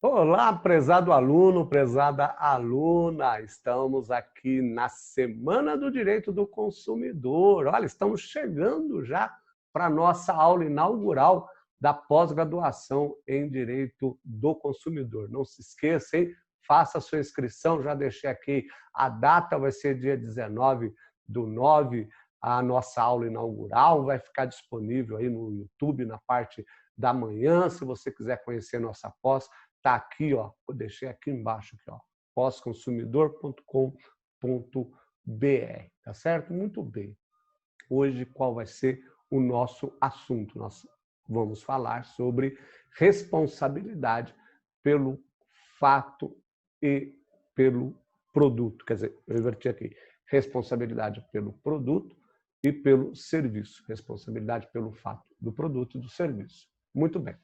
Olá, prezado aluno, prezada aluna. Estamos aqui na Semana do Direito do Consumidor. Olha, estamos chegando já para a nossa aula inaugural da pós-graduação em Direito do Consumidor. Não se esqueça, hein? Faça a sua inscrição, já deixei aqui a data, vai ser dia 19/9, a nossa aula inaugural, vai ficar disponível aí no YouTube, na parte da manhã, se você quiser conhecer nossa pós. Está aqui, ó, eu deixei aqui embaixo, aqui, ó, pós-consumidor.com.br, tá certo? Muito bem. Hoje, qual vai ser o nosso assunto? Nós vamos falar sobre responsabilidade pelo fato e pelo produto. Quer dizer, eu inverti aqui. Responsabilidade pelo produto e pelo serviço. Responsabilidade pelo fato do produto e do serviço. Muito bem.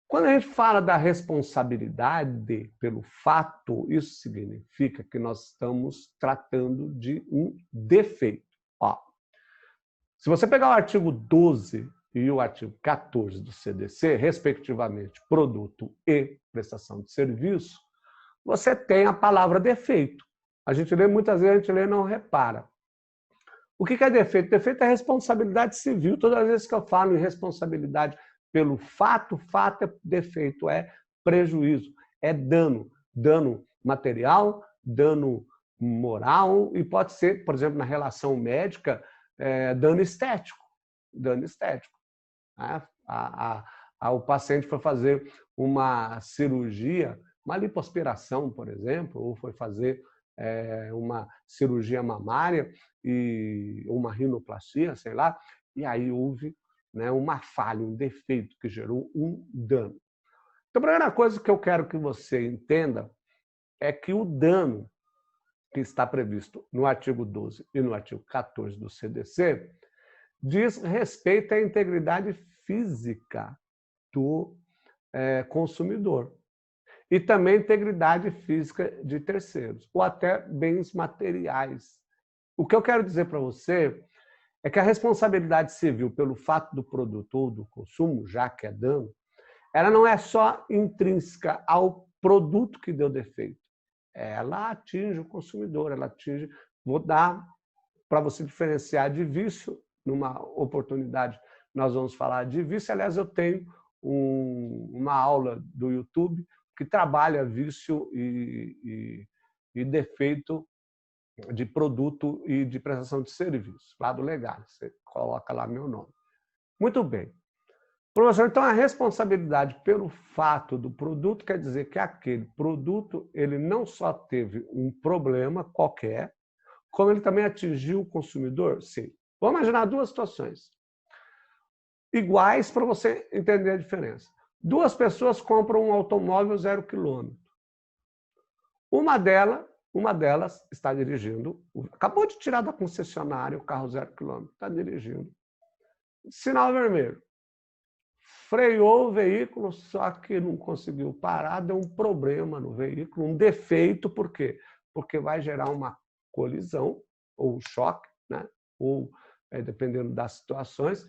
Quando a gente fala da responsabilidade pelo fato, isso significa que nós estamos tratando de um defeito. Ó, se você pegar o artigo 12 e o artigo 14 do CDC, respectivamente, produto e prestação de serviço, você tem a palavra defeito. A gente lê, muitas vezes a gente lê e não repara. O que é defeito? Defeito é responsabilidade civil. Todas as vezes que eu falo em responsabilidade pelo fato é defeito, é prejuízo, é dano. Dano material, dano moral e pode ser, por exemplo, na relação médica, dano estético. Dano estético. O paciente foi fazer uma cirurgia, uma lipoaspiração, por exemplo, ou foi fazer uma cirurgia mamária e uma rinoplastia, sei lá, e aí houve, né, uma falha, um defeito que gerou um dano. Então, a primeira coisa que eu quero que você entenda é que o dano que está previsto no artigo 12 e no artigo 14 do CDC diz respeito à integridade física do consumidor e também integridade física de terceiros, ou até bens materiais. O que eu quero dizer para você é que a responsabilidade civil pelo fato do produto ou do consumo, já que é dano, ela não é só intrínseca ao produto que deu defeito. Ela atinge o consumidor, ela atinge... Vou dar para você diferenciar de vício, numa oportunidade nós vamos falar de vício. Aliás, eu tenho uma aula do YouTube que trabalha vício e defeito de produto e de prestação de serviço, lá do Legal. Você coloca lá meu nome. Muito bem. Professor, então a responsabilidade pelo fato do produto quer dizer que aquele produto ele não só teve um problema qualquer, como ele também atingiu o consumidor? Sim. Vamos imaginar duas situações iguais para você entender a diferença. Duas pessoas compram um automóvel 0 km. Uma delas está dirigindo, acabou de tirar da concessionária o carro 0 km, está dirigindo. Sinal vermelho. Freou o veículo, só que não conseguiu parar, deu um problema no veículo, um defeito, por quê? Porque vai gerar uma colisão, ou um choque, né? Ou, dependendo das situações,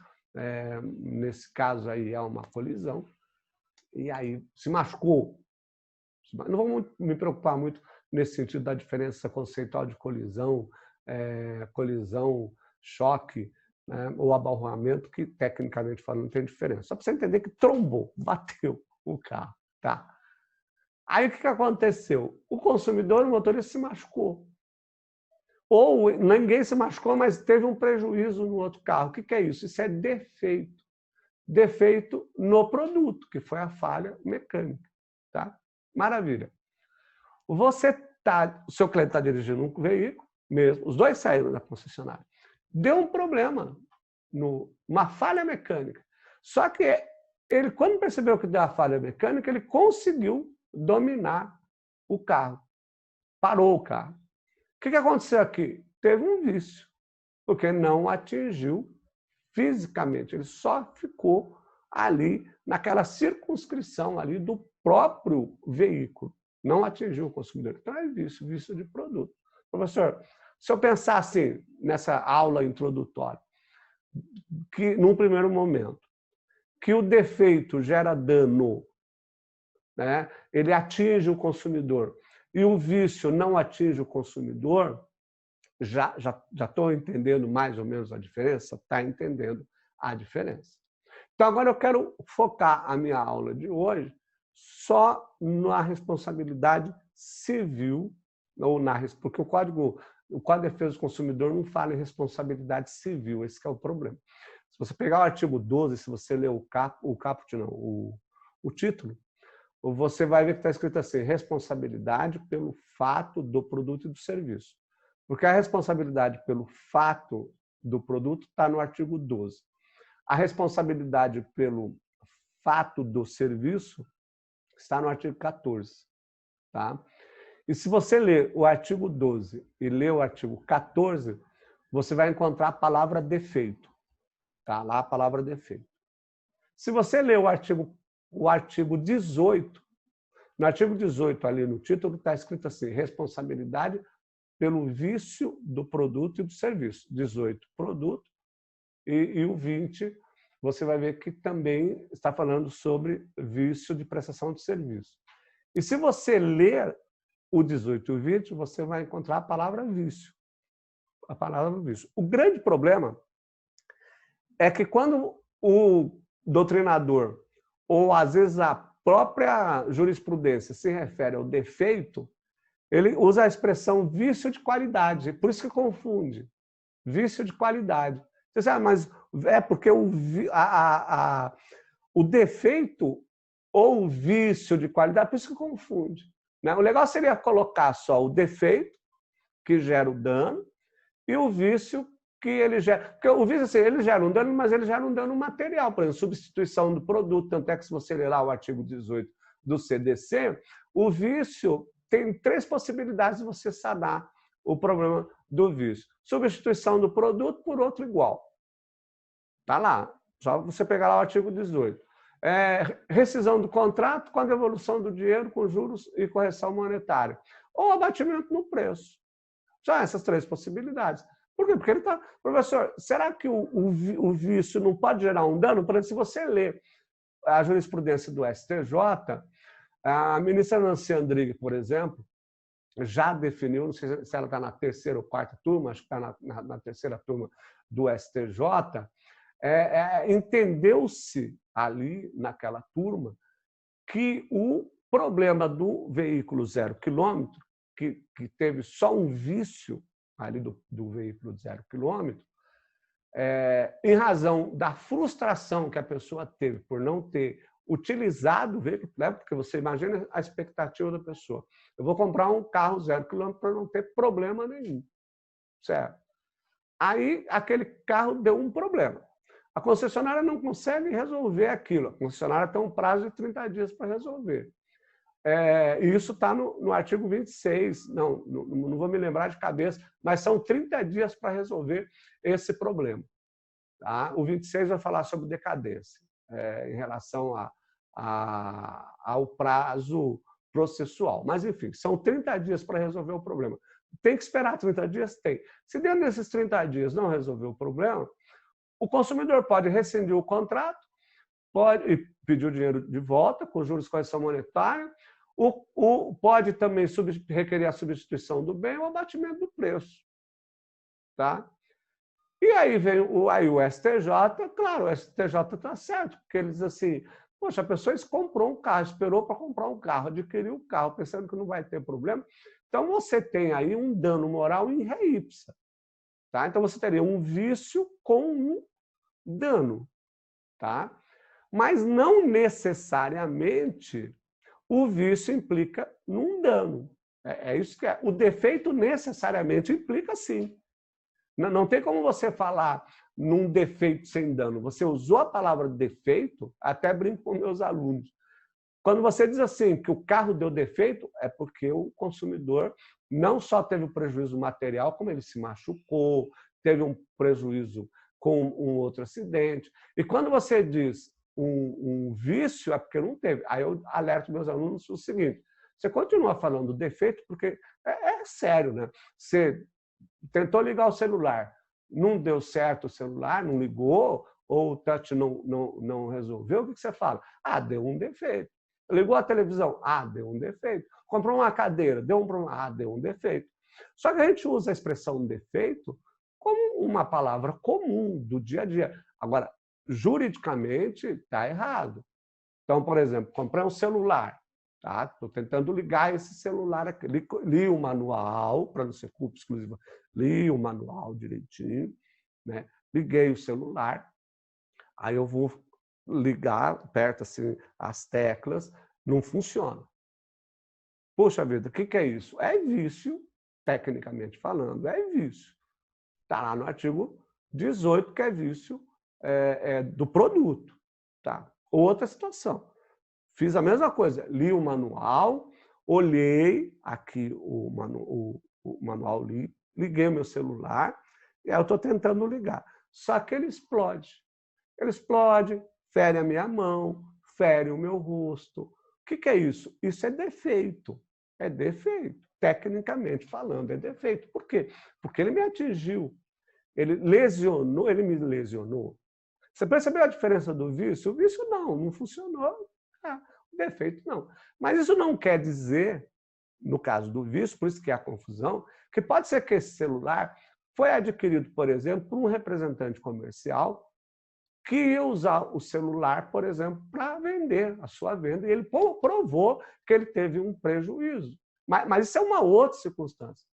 nesse caso aí é uma colisão, e aí se machucou. Não vamos me preocupar muito nesse sentido da diferença conceitual de colisão, colisão, choque, né, ou abalroamento, que tecnicamente falando não tem diferença. Só para você entender que trombou, bateu o carro. Tá? Aí o que aconteceu? O consumidor, o motorista, se machucou. Ou ninguém se machucou, mas teve um prejuízo no outro carro. O que é isso? Isso é defeito. Defeito no produto, que foi a falha mecânica. Tá? Maravilha. O seu cliente está dirigindo um veículo, mesmo, os dois saíram da concessionária. Deu um problema, uma falha mecânica. Só que ele, quando percebeu que deu a falha mecânica, ele conseguiu dominar o carro. Parou o carro. O que aconteceu aqui? Teve um vício, porque não atingiu fisicamente. Ele só ficou ali, naquela circunscrição ali do próprio veículo. Não atingiu o consumidor. Então é vício, vício de produto. Professor, se eu pensar assim, nessa aula introdutória, que num primeiro momento, que o defeito gera dano, né, ele atinge o consumidor e o vício não atinge o consumidor, já estou entendendo mais ou menos a diferença? Está entendendo a diferença. Então, agora eu quero focar a minha aula de hoje só na responsabilidade civil, ou porque o Código de Defesa do Consumidor não fala em responsabilidade civil, esse que é o problema. Se você pegar o artigo 12, se você ler o título, você vai ver que está escrito assim, responsabilidade pelo fato do produto e do serviço. Porque a responsabilidade pelo fato do produto está no artigo 12. A responsabilidade pelo fato do serviço está no artigo 14. Tá? E se você ler o artigo 12 e ler o artigo 14, você vai encontrar a palavra defeito. Tá? Lá a palavra defeito. Se você ler o artigo 18, no artigo 18, ali no título, está escrito assim, responsabilidade pelo vício do produto e do serviço. 18, produto, e o 20, você vai ver que também está falando sobre vício de prestação de serviço. E se você ler o 18 e o 20, você vai encontrar a palavra vício. A palavra vício. O grande problema é que quando o doutrinador, ou às vezes a própria jurisprudência se refere ao defeito, ele usa a expressão vício de qualidade, por isso que confunde. Vício de qualidade. Você diz, mas é porque o defeito ou o vício de qualidade, por isso que confunde. Né? O legal seria colocar só o defeito, que gera o dano, e o vício que ele gera. Porque o vício, assim, ele gera um dano, mas ele gera um dano material, por exemplo, substituição do produto. Tanto é que se você ler lá o artigo 18 do CDC, o vício tem 3 possibilidades de você sanar o problema do vício. Substituição do produto por outro igual. Está lá. Só você pegar lá o artigo 18. Rescisão do contrato com a devolução do dinheiro com juros e correção monetária. Ou abatimento no preço. São essas 3 possibilidades. Por quê? Porque ele está... Professor, será que o vício não pode gerar um dano? Por exemplo, se você ler a jurisprudência do STJ, a ministra Nancy Andrighi, por exemplo, já definiu, não sei se ela está na 3ª ou 4ª turma, acho que está na 3ª turma do STJ, entendeu-se ali, naquela turma, que o problema do veículo 0 quilômetro, que teve só um vício ali do veículo de 0 quilômetro, em razão da frustração que a pessoa teve por não ter utilizado o veículo, né? Porque você imagina a expectativa da pessoa. Eu vou comprar um carro 0 quilômetro para não ter problema nenhum. Certo? Aí, aquele carro deu um problema. A concessionária não consegue resolver aquilo. A concessionária tem um prazo de 30 dias para resolver. E isso está no artigo 26, não vou me lembrar de cabeça, mas são 30 dias para resolver esse problema. Tá? O 26 vai falar sobre decadência, em relação ao prazo processual. Mas, enfim, são 30 dias para resolver o problema. Tem que esperar 30 dias? Tem. Se dentro desses 30 dias não resolver o problema, o consumidor pode rescindir o contrato, pode pedir o dinheiro de volta, com juros e correção monetária, pode também requerer a substituição do bem ou abatimento do preço. Tá? E aí vem o STJ, claro, o STJ está certo, porque ele diz assim, poxa, a pessoa comprou um carro, esperou para comprar um carro, adquiriu o carro, pensando que não vai ter problema. Então, você tem aí um dano moral in re ipsa. Tá? Então, você teria um vício com um dano. Tá? Mas não necessariamente o vício implica num dano. É isso que é. O defeito necessariamente implica sim. Não tem como você falar num defeito sem dano. Você usou a palavra defeito, até brinco com meus alunos. Quando você diz assim que o carro deu defeito, é porque o consumidor não só teve um prejuízo material, como ele se machucou, teve um prejuízo com um outro acidente. E quando você diz um vício, é porque não teve. Aí eu alerto meus alunos o seguinte, você continua falando defeito porque é sério, né? Você tentou ligar o celular, não deu certo o celular, não ligou, ou o touch não resolveu, o que você fala? Ah, deu um defeito. Ligou a televisão, deu um defeito. Comprou uma cadeira, deu um problema, deu um defeito. Só que a gente usa a expressão defeito como uma palavra comum do dia a dia. Agora, juridicamente, está errado. Então, por exemplo, comprei um celular. Estou tentando ligar esse celular aqui. Li o manual, para não ser culpa exclusiva, li o manual direitinho, né? Liguei o celular, aí eu vou ligar, aperto assim, as teclas, não funciona. Poxa vida, o que é isso? É vício, tecnicamente falando, é vício. Está lá no artigo 18, que é vício do produto. Tá? Outra situação. Fiz a mesma coisa, li o manual, olhei aqui o manual, liguei o meu celular, e aí eu estou tentando ligar. Só que ele explode. Ele explode, fere a minha mão, fere o meu rosto. O que é isso? Isso é defeito. É defeito. Tecnicamente falando, é defeito. Por quê? Porque ele me atingiu. Ele me lesionou. Você percebeu a diferença do vício? O vício não funcionou. O defeito não. Mas isso não quer dizer, no caso do vício, por isso que há confusão, que pode ser que esse celular foi adquirido, por exemplo, por um representante comercial que ia usar o celular, por exemplo, para vender a sua venda, e ele provou que ele teve um prejuízo. Mas isso é uma outra circunstância.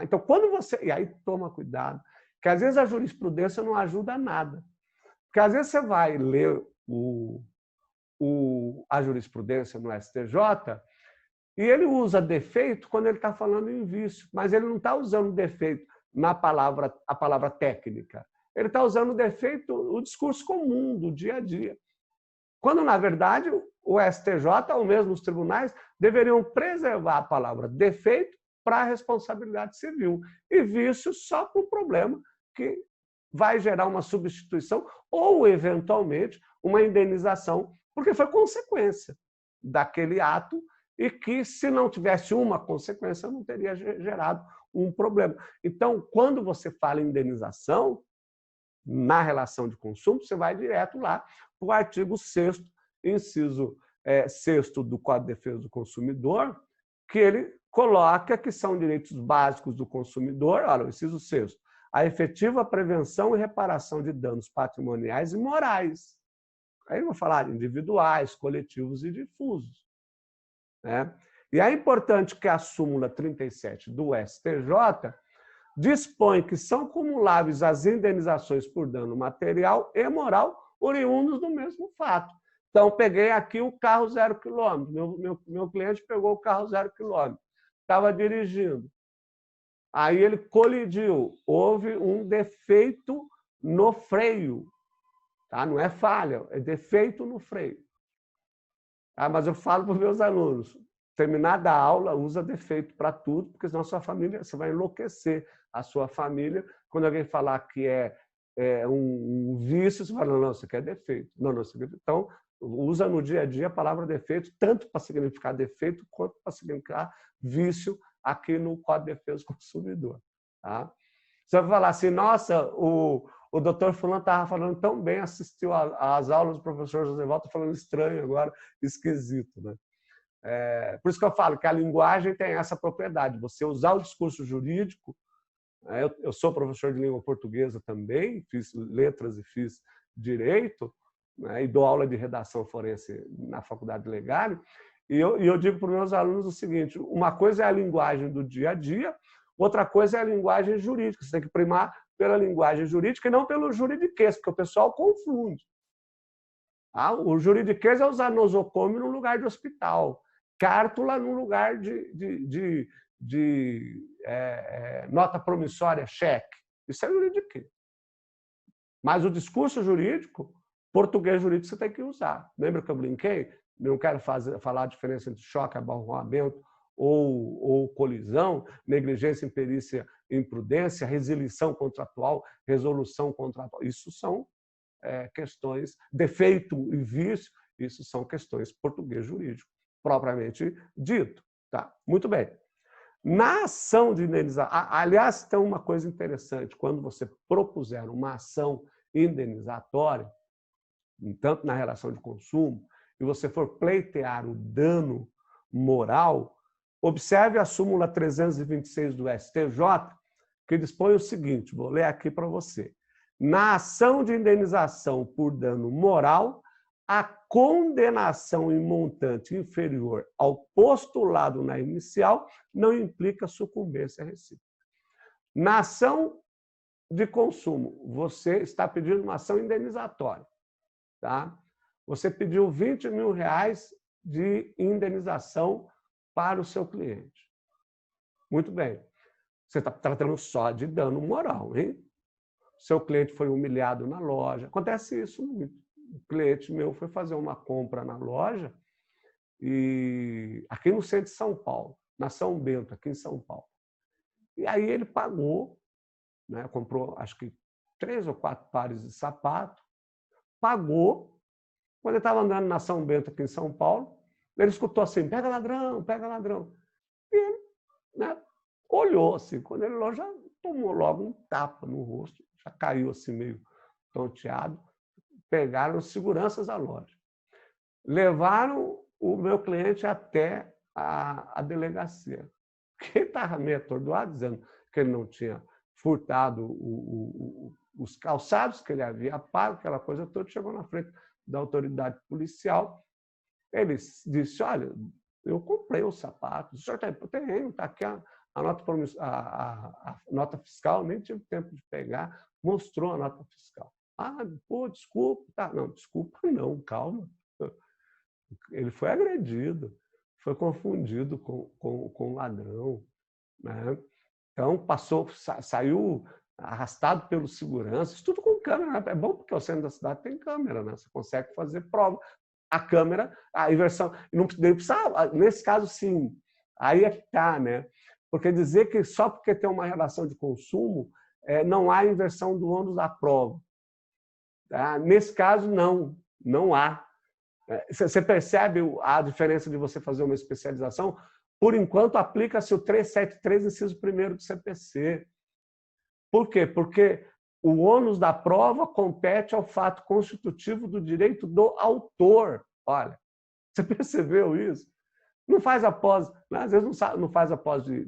Então, quando você... E aí, toma cuidado, que às vezes a jurisprudência não ajuda a nada. Porque às vezes você vai ler a jurisprudência no STJ e ele usa defeito quando ele está falando em vício, mas ele não está usando defeito a palavra técnica. Ele está usando defeito, o discurso comum do dia a dia. Quando, na verdade, o STJ, ou mesmo os tribunais, deveriam preservar a palavra defeito para a responsabilidade civil e vício só para o problema que vai gerar uma substituição ou, eventualmente, uma indenização, porque foi consequência daquele ato e que, se não tivesse uma consequência, não teria gerado um problema. Então, quando você fala em indenização, na relação de consumo, você vai direto lá para o artigo 6º, inciso 6º do Código de Defesa do Consumidor, que ele coloca que são direitos básicos do consumidor, olha, o inciso 6º, a efetiva prevenção e reparação de danos patrimoniais e morais. Aí eu vou falar de individuais, coletivos e difusos. Né? E é importante que a súmula 37 do STJ dispõe que são cumuláveis as indenizações por dano material e moral oriundos do mesmo fato. Então, peguei aqui o carro 0 km. Meu cliente pegou o carro 0 km. Estava dirigindo. Aí ele colidiu. Houve um defeito no freio. Tá? Não é falha, é defeito no freio. Mas eu falo para os meus alunos, terminada a aula, usa defeito para tudo, porque senão sua família, você vai enlouquecer a sua família. Quando alguém falar que é um vício, você fala, não, isso aqui é defeito. Não, isso aqui é... Então, usa no dia a dia a palavra defeito, tanto para significar defeito, quanto para significar vício aqui no Código de Defesa do Consumidor. Tá? Você vai falar assim, nossa, o doutor fulano estava falando tão bem, assistiu às aulas do professor José Walter, falando estranho agora, esquisito. Né? Por isso que eu falo que a linguagem tem essa propriedade. Você usar o discurso jurídico, eu sou professor de língua portuguesa também, fiz letras e fiz direito, né, e dou aula de redação forense na Faculdade Legal, e eu digo para os meus alunos o seguinte, uma coisa é a linguagem do dia a dia, outra coisa é a linguagem jurídica. Você tem que primar pela linguagem jurídica e não pelo juridiquês, porque o pessoal confunde. O juridiquês é usar nosocômio no lugar de hospital, cártula no lugar de nota promissória, cheque. Isso é juridiquês. Mas o discurso jurídico, português jurídico, você tem que usar. Lembra que eu brinquei? Não quero falar a diferença entre choque, abarroamento ou colisão, negligência, imperícia, imprudência, resilição contratual, resolução contratual. Isso são questões, defeito e vício, isso são questões português jurídico, propriamente dito. Tá? Muito bem. Na ação de indenização, aliás, tem uma coisa interessante, quando você propuser uma ação indenizatória, tanto na relação de consumo, e você for pleitear o dano moral, observe a súmula 326 do STJ, que dispõe o seguinte, vou ler aqui para você. Na ação de indenização por dano moral, a condenação em montante inferior ao postulado na inicial não implica sucumbência recíproca. Na ação de consumo, você está pedindo uma ação indenizatória. Tá? Você pediu R$20 mil de indenização para o seu cliente. Muito bem. Você está tratando só de dano moral, hein? Seu cliente foi humilhado na loja. Acontece isso muito. O cliente meu foi fazer uma compra na loja e aqui no centro de São Paulo, na São Bento, aqui em São Paulo. E aí ele pagou, né? Comprou acho que 3 ou 4 pares de sapato, pagou. Quando ele estava andando na São Bento, aqui em São Paulo, ele escutou assim, pega ladrão, pega ladrão. E ele, né, olhou assim, quando ele olhou, já tomou logo um tapa no rosto, já caiu assim meio tonteado. Pegaram os seguranças da loja. Levaram o meu cliente até a delegacia. Ele estava meio atordoado, dizendo que ele não tinha furtado os calçados que ele havia pago, aquela coisa toda, chegou na frente da autoridade policial. Ele disse, olha, eu comprei os sapatos, o senhor está aqui a nota fiscal, nem tive tempo de pegar, mostrou a nota fiscal. Ah, pô, desculpa. Tá, não, desculpa não, calma. Ele foi agredido, foi confundido com ladrão. Né? Então, saiu arrastado pelos seguranças, tudo com câmera. Né? É bom porque o centro da cidade tem câmera, né? Você consegue fazer prova. A câmera, a inversão. Não precisa, nesse caso, sim. Aí é que está, né? Porque dizer que só porque tem uma relação de consumo, não há inversão do ônus da prova. Tá? Nesse caso, não há. Você percebe a diferença de você fazer uma especialização? Por enquanto, aplica-se o 373, inciso 1º do CPC. Por quê? Porque o ônus da prova compete ao fato constitutivo do direito do autor. Olha, você percebeu isso? Não faz após, né? Às vezes não faz após de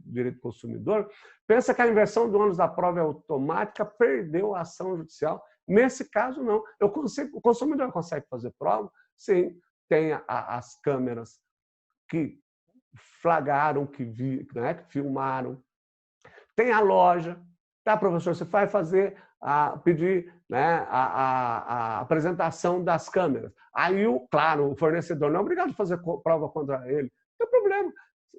direito do consumidor. Pensa que a inversão do ônus da prova é automática, perdeu a ação judicial. Nesse caso, não. O consumidor consegue fazer prova? Sim, tem as câmeras que flagraram, que filmaram. Tem a loja. Tá, professor, você vai pedir, né, a apresentação das câmeras. Aí, claro, o fornecedor não é obrigado a fazer prova contra ele. Não tem problema.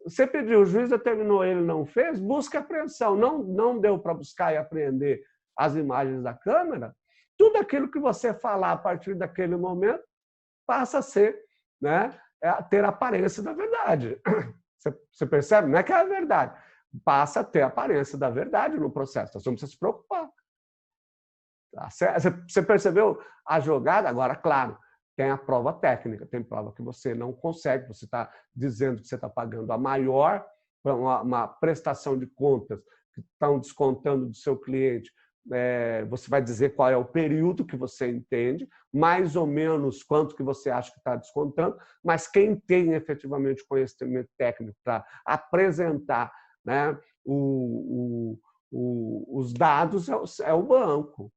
Você pediu, o juiz determinou, ele não fez, busca apreensão. Não deu para buscar e apreender as imagens da câmera, tudo aquilo que você falar a partir daquele momento passa a ser, né, ter a aparência da verdade. Você percebe? Não é que é a verdade. Passa a ter a aparência da verdade no processo. Então, você não precisa se preocupar. Você percebeu a jogada? Agora, claro, tem a prova técnica, tem prova que você não consegue, você está dizendo que você está pagando a maior, uma prestação de contas que estão descontando do seu cliente, você vai dizer qual é o período que você entende, mais ou menos quanto que você acha que está descontando, mas quem tem efetivamente conhecimento técnico para apresentar, né, os dados é o banco.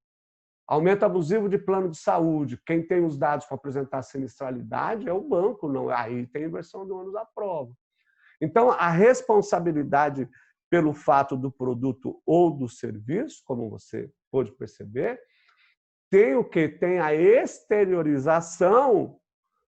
Aumento abusivo de plano de saúde. Quem tem os dados para apresentar a sinistralidade é o banco, não. Aí tem inversão do ônus da prova. Então, a responsabilidade pelo fato do produto ou do serviço, como você pôde perceber, tem o quê? Tem a exteriorização,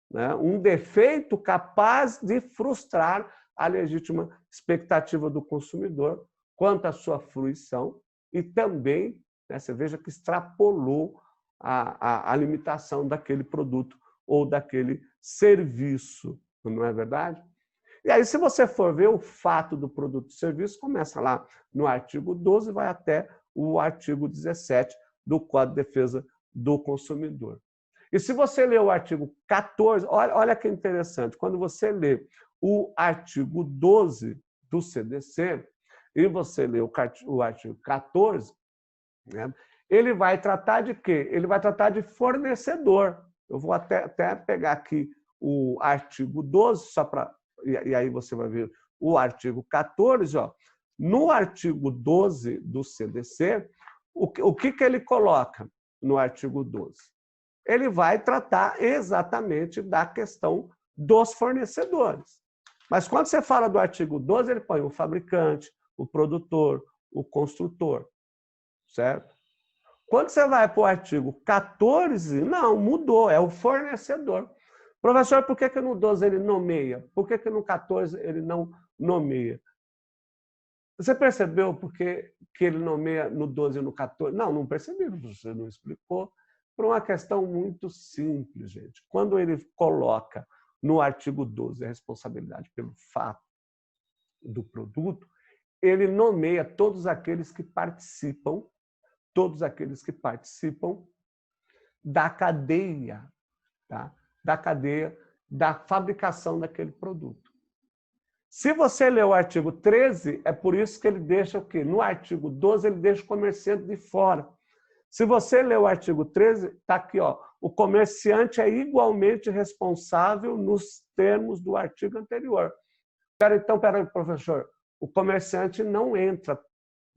né, um defeito capaz de frustrar a legítima expectativa do consumidor quanto à sua fruição e também, né, você veja que extrapolou a limitação daquele produto ou daquele serviço, não é verdade? E aí, se você for ver o fato do produto e serviço, começa lá no artigo 12 e vai até o artigo 17 do Código de Defesa do Consumidor. E se você ler o artigo 14, olha que interessante, quando você lê o artigo 12 do CDC e você lê o artigo 14, né, ele vai tratar de quê? Ele vai tratar de fornecedor. Eu vou até pegar aqui o artigo 12, só para... E aí você vai ver o artigo 14. Ó. No artigo 12 do CDC, o que ele coloca no artigo 12? Ele vai tratar exatamente da questão dos fornecedores. Mas quando você fala do artigo 12, ele põe o fabricante, o produtor, o construtor, certo? Quando você vai para o artigo 14, não, mudou, é o fornecedor. Professor, por que no 12 ele nomeia? Por que no 14 ele não nomeia? Você percebeu por que ele nomeia no 12 e no 14? Não, não percebi, você não explicou. Por uma questão muito simples, gente. Quando ele coloca no artigo 12 a responsabilidade pelo fato do produto, ele nomeia todos aqueles que participam da cadeia, tá? Da cadeia da fabricação daquele produto. Se você ler o artigo 13, é por isso que ele deixa o quê? No artigo 12, ele deixa o comerciante de fora. Se você ler o artigo 13, está aqui, ó, o comerciante é igualmente responsável nos termos do artigo anterior. Então, peraí, professor, o comerciante não entra,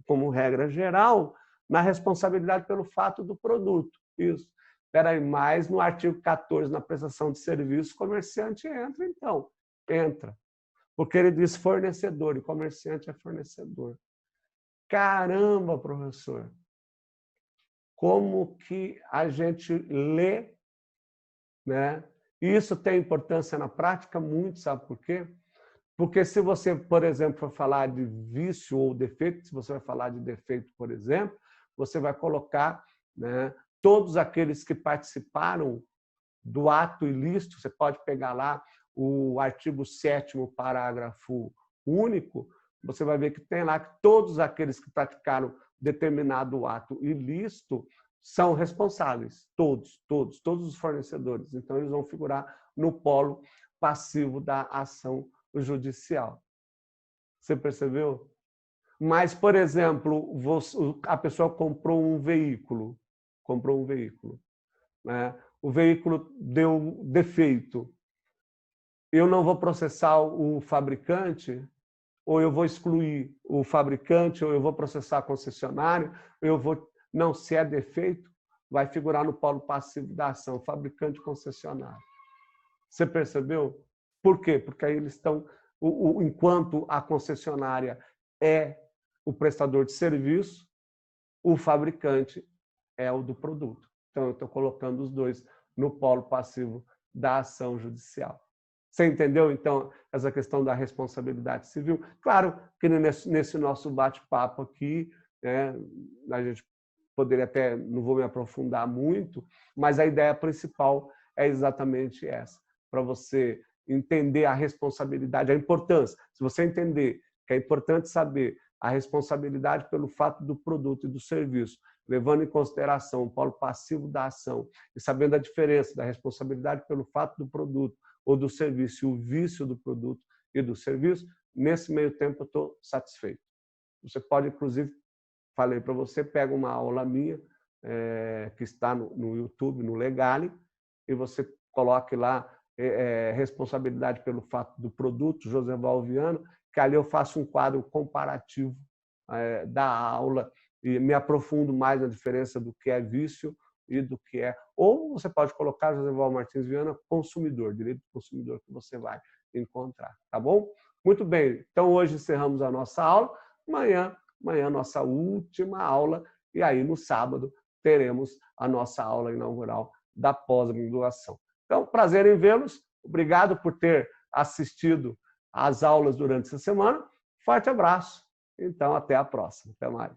como regra geral, na responsabilidade pelo fato do produto. Isso. Peraí, mas no artigo 14, na prestação de serviço, o comerciante entra, então. Entra. Porque ele diz fornecedor, e comerciante é fornecedor. Caramba, professor! Como que a gente lê, né? Isso tem importância na prática? Muito, sabe por quê? Porque se você, por exemplo, for falar de vício ou defeito, se você vai falar de defeito, por exemplo, você vai colocar, né, todos aqueles que participaram do ato ilícito. Você pode pegar lá o artigo 7º, parágrafo único, você vai ver que tem lá que todos aqueles que praticaram determinado ato ilícito são responsáveis, todos os fornecedores. Então, eles vão figurar no polo passivo da ação judicial. Você percebeu? Mas, por exemplo, a pessoa comprou um veículo, né? O veículo deu defeito. Eu não vou processar o fabricante, ou eu vou excluir o fabricante, ou eu vou processar a concessionária, eu vou... Não, se é defeito, vai figurar no polo passivo da ação, fabricante e concessionário. Você percebeu? Por quê? Porque aí eles estão... Enquanto a concessionária é o prestador de serviço, o fabricante é o do produto. Então, eu estou colocando os dois no polo passivo da ação judicial. Você entendeu, então, essa questão da responsabilidade civil? Claro que nesse nosso bate-papo aqui, né, a gente poderia até, não vou me aprofundar muito, mas a ideia principal é exatamente essa, para você entender a responsabilidade, a importância. Se você entender que é importante saber a responsabilidade pelo fato do produto e do serviço, levando em consideração o polo passivo da ação e sabendo a diferença da responsabilidade pelo fato do produto ou do serviço e o vício do produto e do serviço, nesse meio tempo eu estou satisfeito. Você pode, inclusive, falei para você, pega uma aula minha, que está no YouTube, no Legale, e você coloque lá responsabilidade pelo fato do produto, José Valviano, que ali eu faço um quadro comparativo da aula e me aprofundo mais na diferença do que é vício e do que é... Ou você pode colocar José Val Martins Viana, consumidor, direito do consumidor, que você vai encontrar, tá bom? Muito bem, então hoje encerramos a nossa aula, amanhã nossa última aula, e aí no sábado teremos a nossa aula inaugural da pós-graduação. Então, prazer em vê-los, obrigado por ter assistido às aulas durante essa semana, forte abraço, então até a próxima, até mais.